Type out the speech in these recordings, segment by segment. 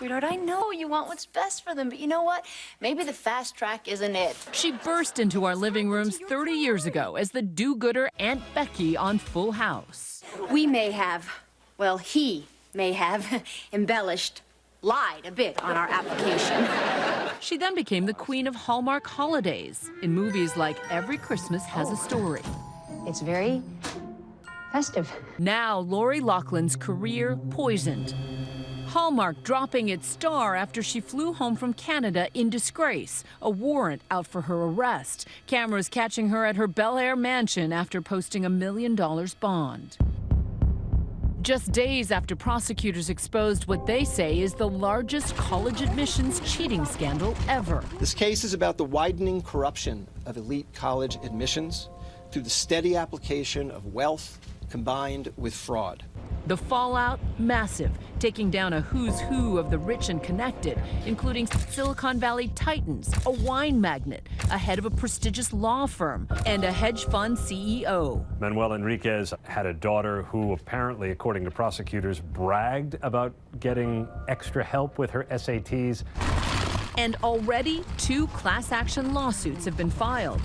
sweetheart, I know you want what's best for them, but you know what? Maybe the fast track isn't it. She burst into our living rooms 30 years ago as the do-gooder Aunt Becky on Full House. We may have, well, he may have lied a bit on our application. She then became the queen of Hallmark holidays in movies like Every Christmas Has a Story. It's very festive. Now, Lori Loughlin's career poisoned. Hallmark dropping its star after she flew home from Canada in disgrace. A warrant out for her arrest. Cameras catching her at her Bel Air mansion after posting $1 million bond. Just days after prosecutors exposed what they say is the largest college admissions cheating scandal ever. This case is about the widening corruption of elite college admissions through the steady application of wealth combined with fraud. The fallout, massive, taking down a who's who of the rich and connected, including Silicon Valley titans, a wine magnate, a head of a prestigious law firm, and a hedge fund CEO. Manuel Enriquez had a daughter who apparently, according to prosecutors, bragged about getting extra help with her SATs. And already 2 class action lawsuits have been filed.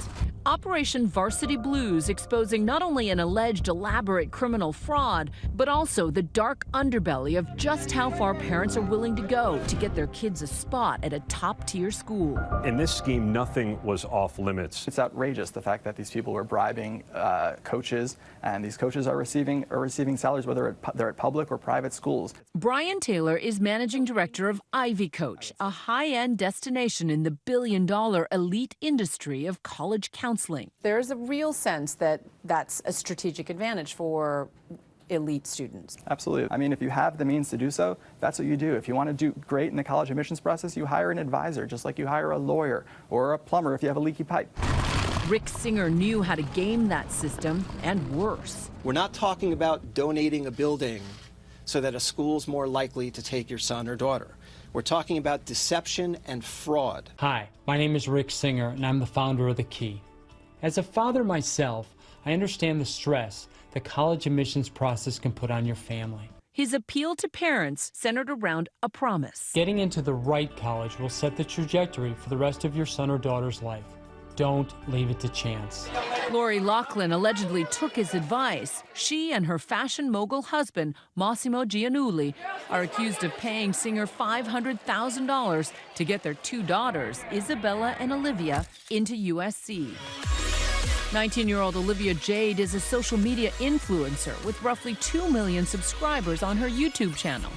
Operation Varsity Blues exposing not only an alleged elaborate criminal fraud, but also the dark underbelly of just how far parents are willing to go to get their kids a spot at a top-tier school. In this scheme, nothing was off limits. It's outrageous, the fact that these people were bribing coaches, and these coaches are receiving salaries whether they're at public or private schools. Brian Taylor is managing director of Ivy Coach, a high-end destination in the billion-dollar elite industry of college counseling. There's a real sense that that's a strategic advantage for elite students. Absolutely. I mean, if you have the means to do so, that's what you do. If you want to do great in the college admissions process, you hire an advisor, just like you hire a lawyer or a plumber if you have a leaky pipe. Rick Singer knew how to game that system, and worse. We're not talking about donating a building so that a school's more likely to take your son or daughter. We're talking about deception and fraud. Hi, my name is Rick Singer, and I'm the founder of The Key. As a father myself, I understand the stress the college admissions process can put on your family. His appeal to parents centered around a promise. Getting into the right college will set the trajectory for the rest of your son or daughter's life. Don't leave it to chance. Lori Loughlin allegedly took his advice. She and her fashion mogul husband, Massimo Giannulli, are accused of paying Singer $500,000 to get their 2 daughters, Isabella and Olivia, into USC. 19-year-old Olivia Jade is a social media influencer with roughly 2 million subscribers on her YouTube channel,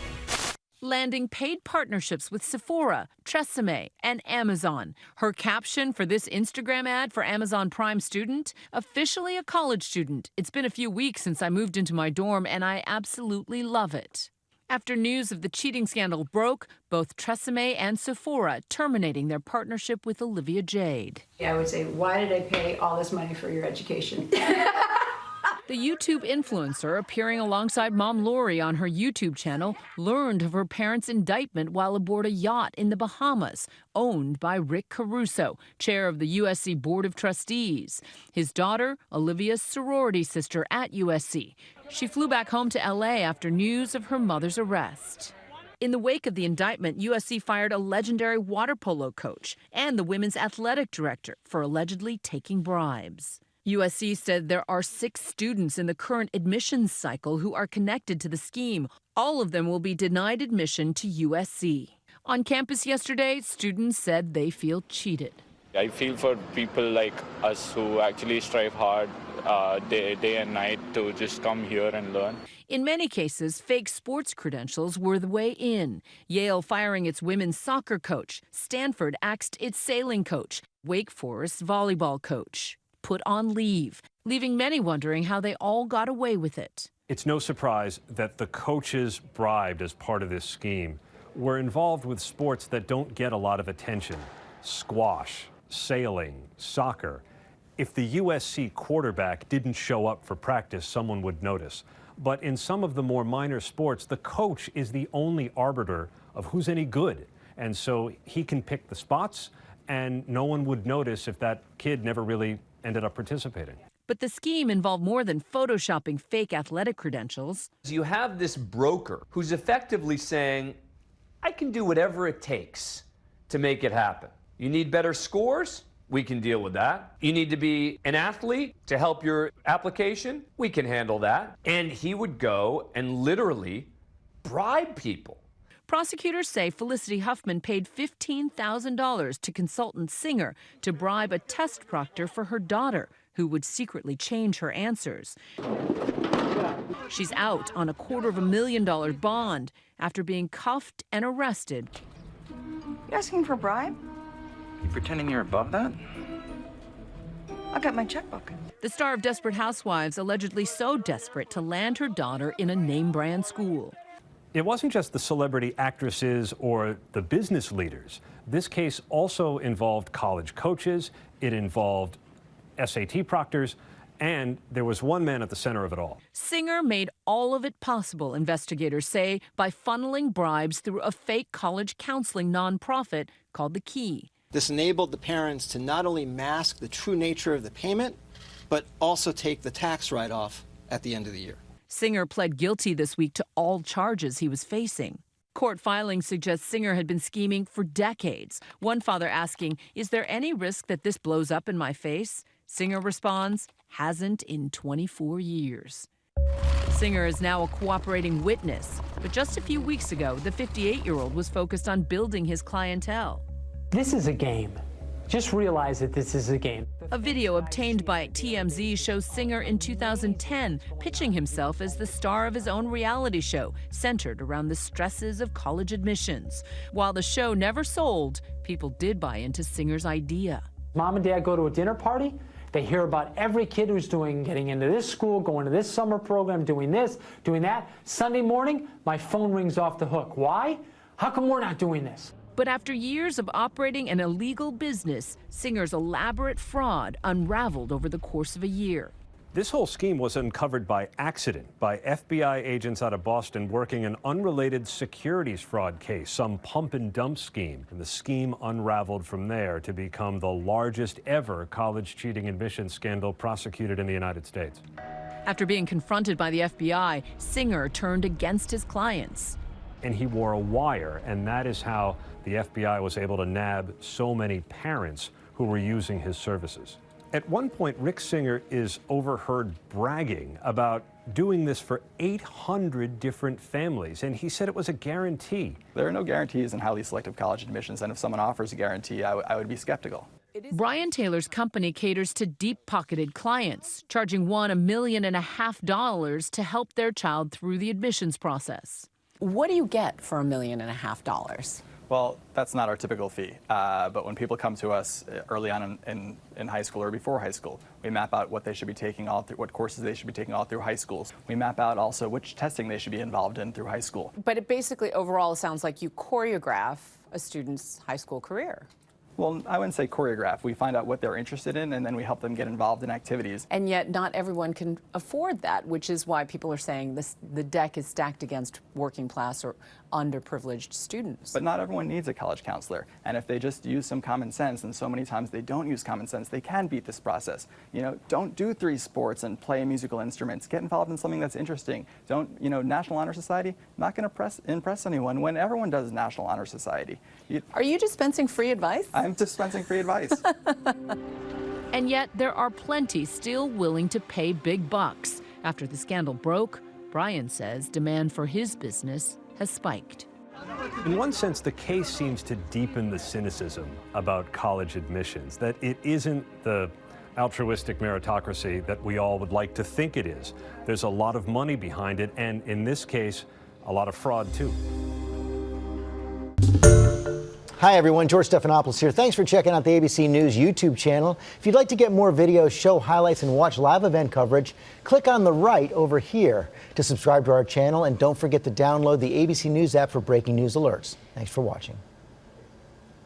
landing paid partnerships with Sephora, Tresemme, and Amazon. Her caption for this Instagram ad for Amazon Prime student, officially a college student. It's been a few weeks since I moved into my dorm, and I absolutely love it. After news of the cheating scandal broke, both Tresemme and Sephora terminating their partnership with Olivia Jade. I would say, why did I pay all this money for your education? The YouTube influencer, appearing alongside Mom Lori on her YouTube channel, learned of her parents' indictment while aboard a yacht in the Bahamas, owned by Rick Caruso, chair of the USC Board of Trustees. His daughter, Olivia's sorority sister at USC. She flew back home to LA after news of her mother's arrest. In the wake of the indictment, USC fired a legendary water polo coach and the women's athletic director for allegedly taking bribes. USC said there are 6 students in the current admissions cycle who are connected to the scheme. All of them will be denied admission to USC. On campus yesterday, students said they feel cheated. I feel for people like us who actually strive hard day and night to just come here and learn. In many cases, fake sports credentials were the way in. Yale firing its women's soccer coach. Stanford axed its sailing coach. Wake Forest's volleyball coach put on leave, leaving many wondering how they all got away with it. It's no surprise that the coaches bribed as part of this scheme were involved with sports that don't get a lot of attention. Squash, sailing, soccer. If the USC quarterback didn't show up for practice, someone would notice. But in some of the more minor sports, the coach is the only arbiter of who's any good. And so he can pick the spots, and no one would notice if that kid never really ended up participating. But the scheme involved more than photoshopping fake athletic credentials. You have this broker who's effectively saying, I can do whatever it takes to make it happen. You need better scores? We can deal with that. You need to be an athlete to help your application? We can handle that. And he would go and literally bribe people. Prosecutors say Felicity Huffman paid $15,000 to consultant Singer to bribe a test proctor for her daughter, who would secretly change her answers. She's out on a $250,000 bond after being cuffed and arrested. You asking for a bribe? You pretending you're above that? I got my checkbook. The star of Desperate Housewives allegedly so desperate to land her daughter in a name-brand school. It wasn't just the celebrity actresses or the business leaders. This case also involved college coaches, it involved SAT proctors, and there was one man at the center of it all. Singer made all of it possible, investigators say, by funneling bribes through a fake college counseling nonprofit called The Key. This enabled the parents to not only mask the true nature of the payment, but also take the tax write-off at the end of the year. Singer pled guilty this week to all charges he was facing. Court filings suggest Singer had been scheming for decades. One father asking, "Is there any risk that this blows up in my face?" Singer responds, "Hasn't in 24 years." Singer is now a cooperating witness, but just a few weeks ago, the 58-year-old was focused on building his clientele. This is a game. Just realize that this is a game. A video obtained by TMZ shows Singer in 2010 pitching himself as the star of his own reality show centered around the stresses of college admissions. While the show never sold, people did buy into Singer's idea. Mom and Dad go to a dinner party. They hear about every kid who's getting into this school, going to this summer program, doing this, doing that. Sunday morning, my phone rings off the hook. Why? How come we're not doing this? But after years of operating an illegal business, Singer's elaborate fraud unraveled over the course of a year. This whole scheme was uncovered by accident by FBI agents out of Boston working an unrelated securities fraud case, some pump and dump scheme. And the scheme unraveled from there to become the largest ever college cheating admissions scandal prosecuted in the United States. After being confronted by the FBI, Singer turned against his clients. And he wore a wire, and that is how the FBI was able to nab so many parents who were using his services. At one point, Rick Singer is overheard bragging about doing this for 800 different families, and he said it was a guarantee. There are no guarantees in highly selective college admissions, and if someone offers a guarantee, I would be skeptical. Brian Taylor's company caters to deep-pocketed clients, charging one $1.5 million to help their child through the admissions process. What do you get for $1.5 million? Well, that's not our typical fee, but when people come to us early on in high school or before high school, we map out what they should be taking all through, what courses they should be taking all through high schools. We map out also which testing they should be involved in through high school. But it basically, overall, sounds like you choreograph a student's high school career. Well, I wouldn't say choreograph. We find out what they're interested in, and then we help them get involved in activities. And yet not everyone can afford that, which is why people are saying the deck is stacked against working class or underprivileged students. But not everyone needs a college counselor. And if they just use some common sense, and so many times they don't use common sense, they can beat this process. You know, don't do 3 sports and play musical instruments. Get involved in something that's interesting. Don't, you know, National Honor Society, not going to impress anyone when everyone does National Honor Society. Are you dispensing free advice? I'm dispensing free advice. And yet there are plenty still willing to pay big bucks. After the scandal broke, Brian says demand for his business has spiked. In one sense, the case seems to deepen the cynicism about college admissions, that it isn't the altruistic meritocracy that we all would like to think it is. There's a lot of money behind it, and in this case, a lot of fraud, too. Hi, everyone. George Stephanopoulos here. Thanks for checking out the ABC News YouTube channel. If you'd like to get more videos, show highlights, and watch live event coverage, click on the right over here to subscribe to our channel. And don't forget to download the ABC News app for breaking news alerts. Thanks for watching.